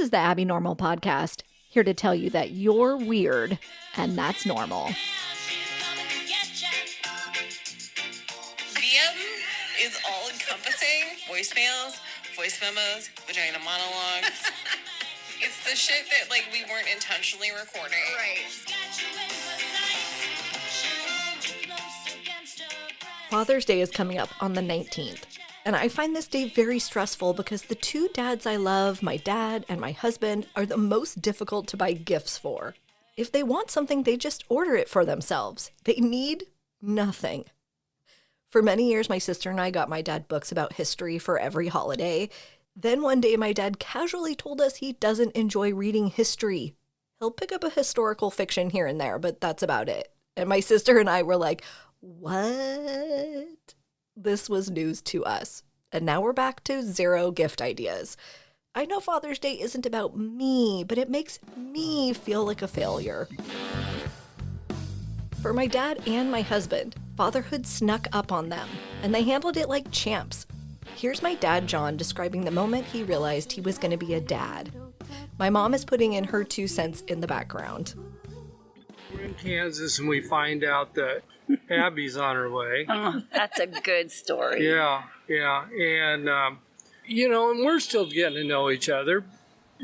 is the Abby Normal Podcast, here to tell you that you're weird, and that's normal. VM is all-encompassing. Voicemails, voice memos, vagina monologues. It's the shit that, like, we weren't intentionally recording. Right. Father's Day is coming up on the 19th, and I find this day very stressful because the two dads I love, my dad and my husband, are the most difficult to buy gifts for. If they want something, they just order it for themselves. They need nothing. For many years, my sister and I got my dad books about history for every holiday. Then one day, my dad casually told us he doesn't enjoy reading history. He'll pick up a historical fiction here and there, but that's about it. And my sister and I were like, what? This was news to us. And now we're back to zero gift ideas. I know Father's Day isn't about me, but it makes me feel like a failure. For my dad and my husband, fatherhood snuck up on them, and they handled it like champs. Here's my dad, John, describing the moment he realized he was going to be a dad. My mom is putting in her 2 cents in the background. We're in Kansas, and we find out that Abby's on her way. Oh, that's a good story. Yeah. And, and we're still getting to know each other.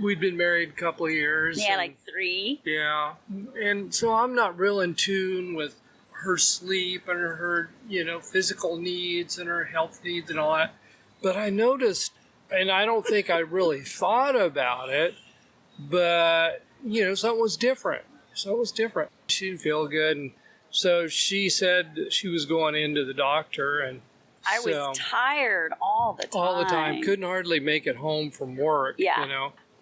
We'd been married a couple of years. Yeah, like 3. Yeah. And so I'm not real in tune with her sleep and her, physical needs and her health needs and all that. But I noticed, and I don't think I really thought about it, but, something was different. She didn't feel good. And so she said she was going into the doctor. And I was tired all the time. All the time. Couldn't hardly make it home from work,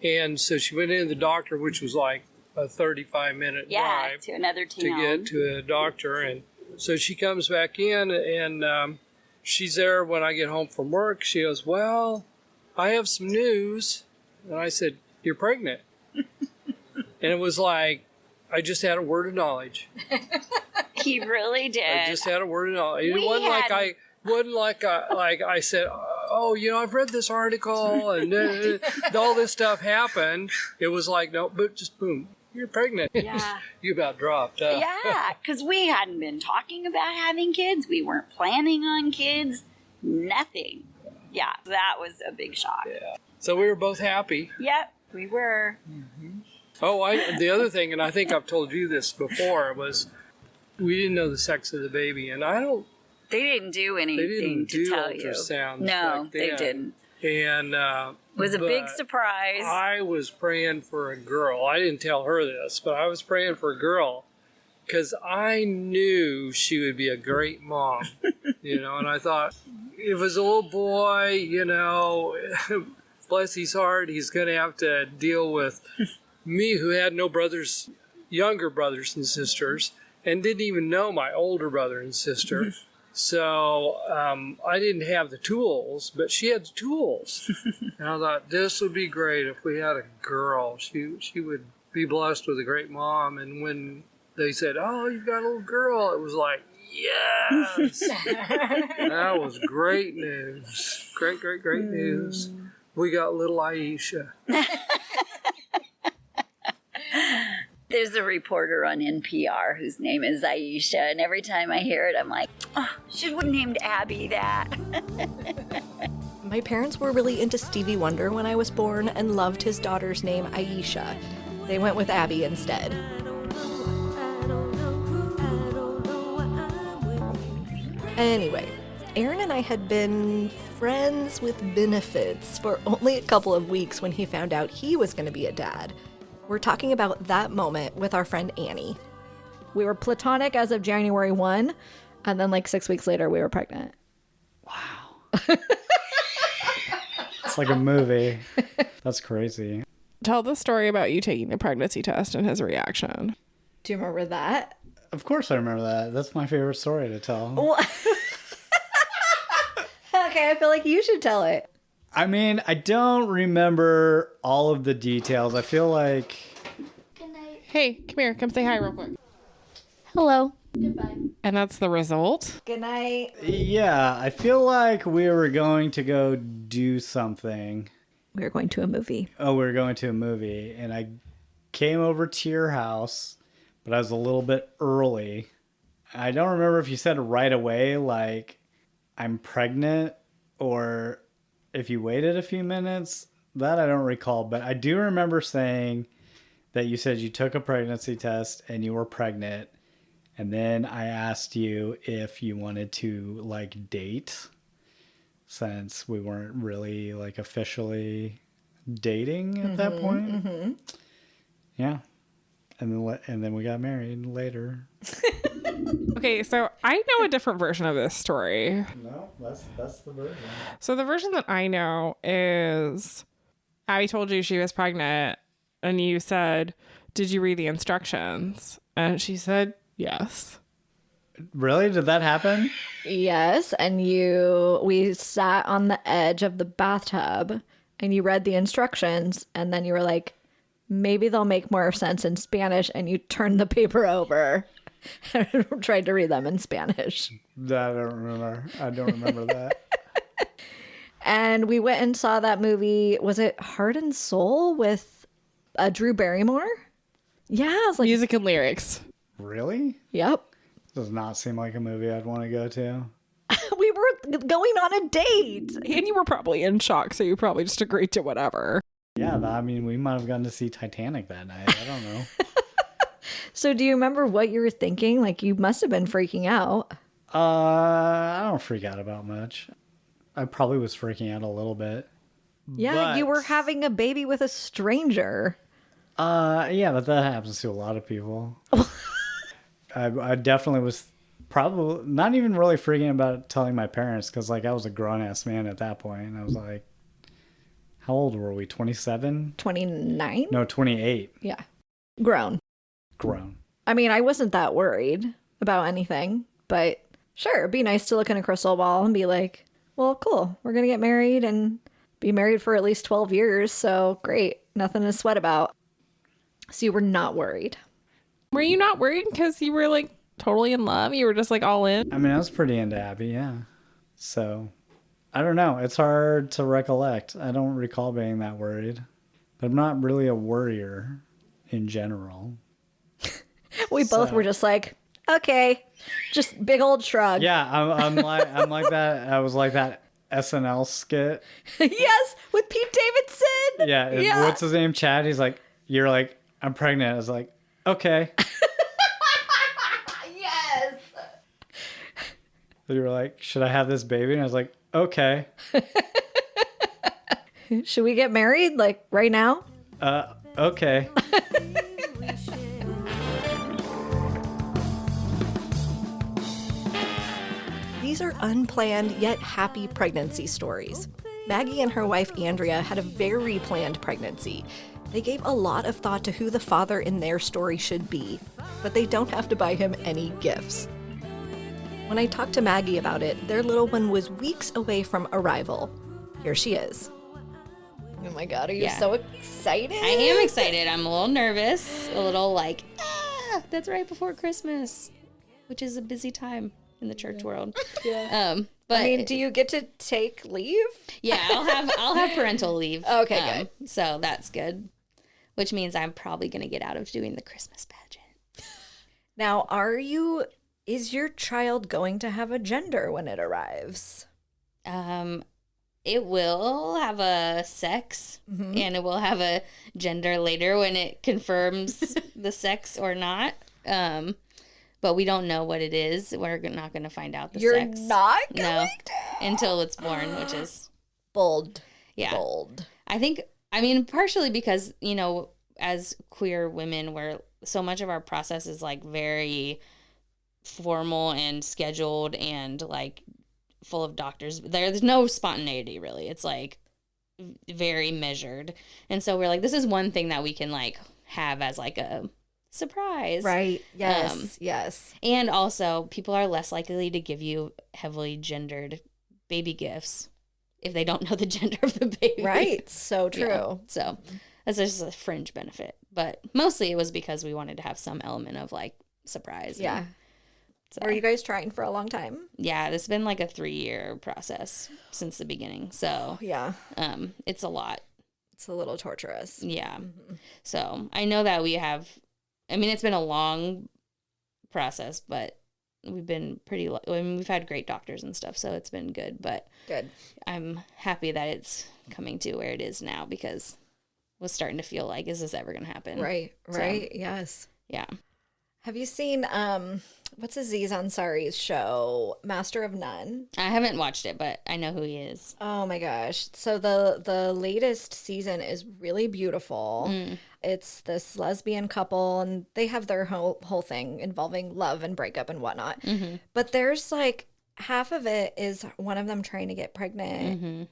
And so she went into the doctor, which was like a 35-minute drive. To another town. To get to a doctor. And so she comes back in, and she's there when I get home from work. She goes, well, I have some news. And I said, you're pregnant. And it was like, I just had a word of knowledge. He really did. I just had a word of knowledge. It wasn't like I said, oh, I've read this article and all this stuff happened. It was like, no, but just boom, you're pregnant. Yeah. You about dropped. Yeah, because we hadn't been talking about having kids. We weren't planning on kids. Nothing. Yeah, that was a big shock. Yeah. So we were both happy. Yep, we were. Mm-hmm. Oh, the other thing, and I think I've told you this before, was we didn't know the sex of the baby, and They didn't do anything to tell you. Ultrasounds. No, back then. they didn't. And it was a big surprise. I was praying for a girl. I didn't tell her this, but I was praying for a girl because I knew she would be a great mom. And I thought, if it was a little boy, bless his heart, he's going to have to deal with me, who had no brothers, younger brothers and sisters, and didn't even know my older brother and sister. So I didn't have the tools, but she had the tools. And I thought, this would be great if we had a girl. She would be blessed with a great mom. And when they said, oh, you've got a little girl, it was like, yes. That was great news. Great news. We got little Aisha. There's a reporter on NPR whose name is Aisha, and every time I hear it, I'm like, oh, should have named Abby that. My parents were really into Stevie Wonder when I was born and loved his daughter's name, Aisha. They went with Abby instead. Anyway, Aaron and I had been friends with benefits for only a couple of weeks when he found out he was going to be a dad. We're talking about that moment with our friend Annie. We were platonic as of January 1, and then 6 weeks later, we were pregnant. Wow. It's like a movie. That's crazy. Tell the story about you taking the pregnancy test and his reaction. Do you remember that? Of course I remember that. That's my favorite story to tell. Okay, I feel like you should tell it. I mean, I don't remember all of the details. I feel like... Good night. Hey, come here. Come say hi real quick. Hello. Goodbye. And that's the result? Good night. Yeah, I feel like we were going to go do something. We were going to a movie. Oh, we were going to a movie, and I came over to your house, but I was a little bit early. I don't remember if you said right away, like, I'm pregnant, or if you waited a few minutes. That I don't recall, but I do remember saying that you said you took a pregnancy test and you were pregnant. And then I asked you if you wanted to, like, date, since we weren't really, like, officially dating at that point. Mm-hmm. Yeah. And then we got married later. Okay, so I know a different version of this story. No, that's the version. So the version that I know is Abby told you she was pregnant, and you said, "Did you read the instructions?" And she said, "Yes." Really? Did that happen? Yes, and we sat on the edge of the bathtub and you read the instructions, and then you were like, maybe they'll make more sense in Spanish, and you turned the paper over and tried to read them in Spanish. That I don't remember that. And we went and saw that movie. Was it Heart and Soul with Drew Barrymore? Yeah, it was like, Music and lyrics. Really? yep. Does not seem like a movie I'd want to go to. We were going on a date. And you were probably in shock, so you probably just agreed to whatever. Yeah, I mean, we might have gotten to see Titanic that night. I don't know. So do you remember what you were thinking? Like, you must have been freaking out. I don't freak out about much. I probably was freaking out a little bit. Yeah, But- you were having a baby with a stranger. Yeah, but that happens to a lot of people. I definitely was probably not even really freaking about telling my parents, because, like, I was a grown-ass man at that point. And I was like, how old were we? 27? 29? No, 28. Yeah. Grown. I mean, I wasn't that worried about anything, but sure, it'd be nice to look in a crystal ball and be like, well, cool. We're going to get married and be married for at least 12 years. So great. Nothing to sweat about. So you were not worried. Were you not worried because you were like totally in love? You were just like all in? I mean, I was pretty into Abby, yeah. So, I don't know. It's hard to recollect. I don't recall being that worried. But I'm not really a worrier in general. We both were just like, okay, just big old shrug. Yeah, I'm like that. I was like that SNL skit. Yes, with Pete Davidson. Yeah, what's his name? Chad. He's like, you're like, I'm pregnant. I was like, okay. Yes. You were like, should I have this baby? And I was like, okay. Should we get married like right now? Okay. These are unplanned yet happy pregnancy stories. Maggie and her wife Andrea had a very planned pregnancy. They gave a lot of thought to who the father in their story should be, but they don't have to buy him any gifts. When I talked to Maggie about it, their little one was weeks away from arrival. Here she is. Oh my God, are you so excited? I am excited. I'm a little nervous, a little like, that's right before Christmas, which is a busy time in the church world. Yeah. But I mean, do you get to take leave? yeah, I'll have parental leave. Okay, good. So that's good, which means I'm probably going to get out of doing the Christmas pageant. Now, is your child going to have a gender when it arrives? It will have a sex and it will have a gender later when it confirms the sex or not. But we don't know what it is. We're not going to find out the sex. You're not going to? Until it's born, which is Bold. yeah. Bold. I mean, partially because, you know, as queer women, so much of our process is like very formal and scheduled and like full of doctors. There's no spontaneity really. It's like very measured. And so we're like, this is one thing that we can like have as like a surprise. Right. Yes. Yes. And also people are less likely to give you heavily gendered baby gifts if they don't know the gender of the baby. Right. So true. Yeah. So that's just a fringe benefit. But mostly it was because we wanted to have some element of like surprise. Yeah. So, Were you guys trying for a long time? yeah, it's been like a 3-year process since the beginning. So Yeah. it's a lot. It's a little torturous. Yeah. So I know that we have, I mean, it's been a long process, but we've been I mean, we've had great doctors and stuff, so it's been good. But Good. I'm happy that it's coming to where it is now, because I was starting to feel like, is this ever going to happen? Right. Yes. Yeah. Have you seen what's Aziz Ansari's show, Master of None? I haven't watched it, but I know who he is. Oh my gosh. So the latest season is really beautiful. It's this lesbian couple, and they have their whole thing involving love and breakup and whatnot. But there's like half of it is one of them trying to get pregnant.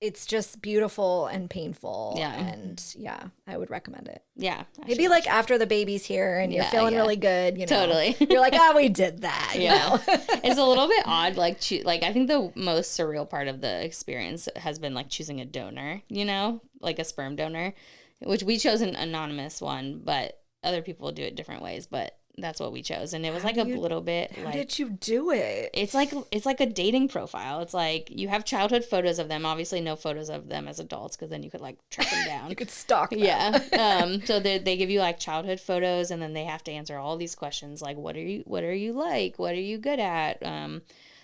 It's just beautiful and painful. Yeah. And yeah, I would recommend it. Yeah. Maybe like after the baby's here and you're feeling really good, you know. Totally. You're like, oh, we did that. You know? It's a little bit odd. Like I think the most surreal part of the experience has been like choosing a donor, you know, like a sperm donor, which we chose an anonymous one, but other people do it different ways. But that's what we chose, and it was like a little bit. How like, did you do it? It's like a dating profile. It's like you have childhood photos of them. Obviously, no photos of them as adults, because then you could like track them down. You could stalk them. Yeah. So they give you like childhood photos, and then they have to answer all these questions like, what are you like? What are you good at?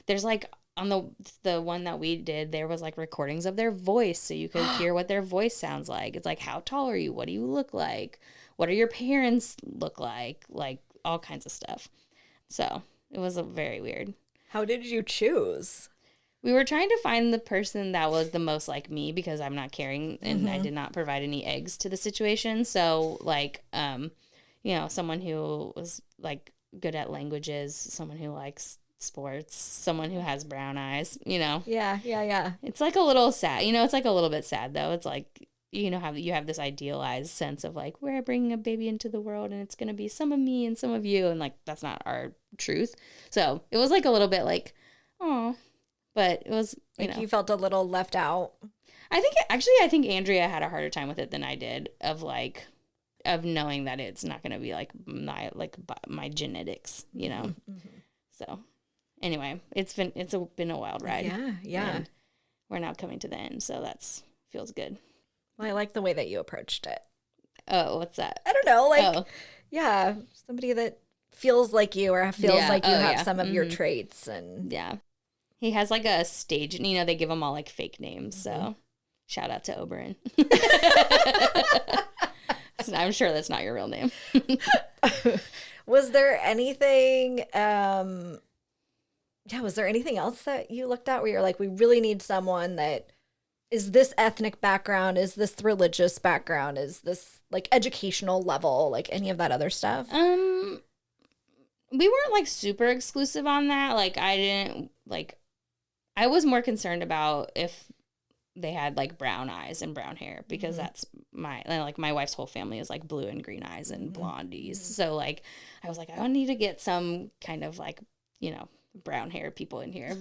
There's like on the one that we did, there was like recordings of their voice, so you could hear what their voice sounds like. It's like, how tall are you? What do you look like? What do your parents look like? Like all kinds of stuff. So it was very weird. How did you choose? We were trying to find the person that was the most like me, because I'm not carrying and I did not provide any eggs to the situation. So like, you know, someone who was like good at languages, someone who likes sports, someone who has brown eyes, you know. Yeah. It's like a little sad, you know, it's like a little bit sad though. It's like, you know, how you have this idealized sense of like, we're bringing a baby into the world and it's going to be some of me and some of you. And like, that's not our truth. So it was like a little bit like, oh, but it was, you felt a little left out. I think Andrea had a harder time with it than I did, of knowing that it's not going to be like my genetics, you know? So anyway, it's been a wild ride. Yeah. And we're now coming to the end. So feels good. Well, I like the way that you approached it. Oh, what's that? I don't know. Yeah, somebody that feels like you, or feels like you have some of your traits. And yeah, he has like a stage, you know, they give them all like fake names. So shout out to Oberon. I'm sure that's not your real name. Was there anything, was there anything else that you looked at where you're like, we really need someone that is this ethnic background, is this religious background, is this like educational level, like any of that other stuff? We weren't like super exclusive on that. Like I was more concerned about if they had like brown eyes and brown hair, because that's my wife's whole family is like blue and green eyes and blondies. So like I was like, I need to get some kind of like, you know, brown hair people in here.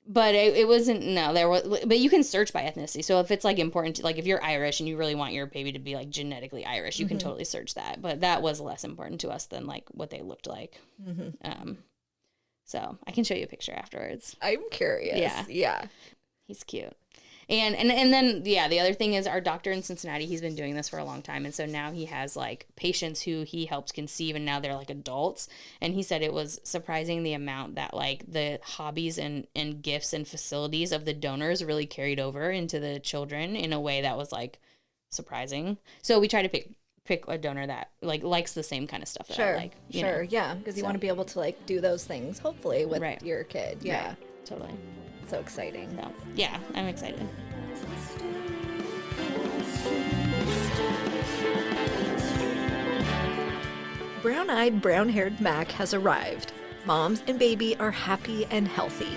But it wasn't, but you can search by ethnicity. So if it's like important to, like if you're Irish and you really want your baby to be like genetically Irish, you can totally search that. But that was less important to us than like what they looked like. So I can show you a picture afterwards. I'm curious. Yeah. He's cute. And then, yeah, the other thing is our doctor in Cincinnati, he's been doing this for a long time. And so now he has like patients who he helps conceive, and now they're like adults. And he said it was surprising the amount that like the hobbies and gifts and facilities of the donors really carried over into the children in a way that was like surprising. So we try to pick a donor that like likes the same kind of stuff that I like. You know? Yeah. Because you want to be able to like do those things, hopefully, with your kid. Yeah. Right. Totally. So exciting. So, yeah, I'm excited. Brown-eyed, brown-haired Mac has arrived. Moms and baby are happy and healthy.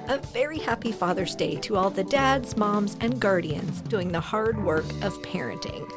A very happy Father's Day to all the dads, moms, and guardians doing the hard work of parenting.